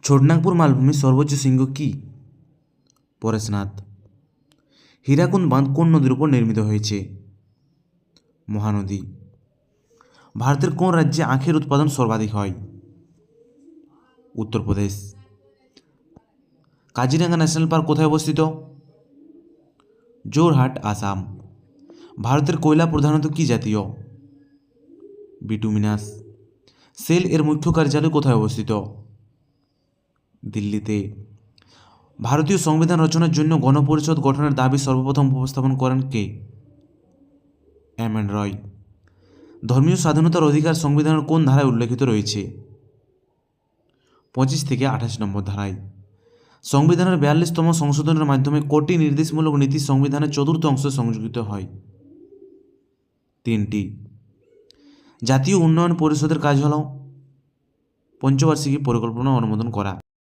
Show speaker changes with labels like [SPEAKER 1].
[SPEAKER 1] ছোটনাগপুর মালভূমির সর্বোচ্চ শৃঙ্গ কি? পরেশনাথ। হীরাকুন্দ বাঁধ কোন নদীর উপর নির্মিত হয়েছে? মহানদী। ভারতের কোন রাজ্যে আখের উৎপাদন সর্বাধিক হয়? উত্তরপ্রদেশ। কাজিরাঙ্গা ন্যাশনাল পার্ক কোথায় অবস্থিত? জোরহাট, আসাম। ভারতের কয়লা প্রধানত কি জাতীয়? বিটুমিনাস। সেল এর মুখ্য কার্যালয় কোথায় অবস্থিত? দিল্লিতে। ভারতীয় সংবিধান রচনার জন্য গণপরিষদ গঠনের দাবি সর্বপ্রথম উপস্থাপন করেন কে? এম এন রয়। ধর্মীয় স্বাধীনতার অধিকার সংবিধানের কোন ধারায় উল্লেখিত রয়েছে? 25 থেকে 28 নম্বর ধারায়। সংবিধানের 42তম সংশোধনের মাধ্যমে কটি নির্দেশমূলক নীতি সংবিধানের চতুর্থ অংশে সংযোজিত হয়? 3টি। জাতীয় উন্নয়ন পরিষদের কাজ হল পঞ্চবার্ষিকী পরিকল্পনা অনুমোদন করা।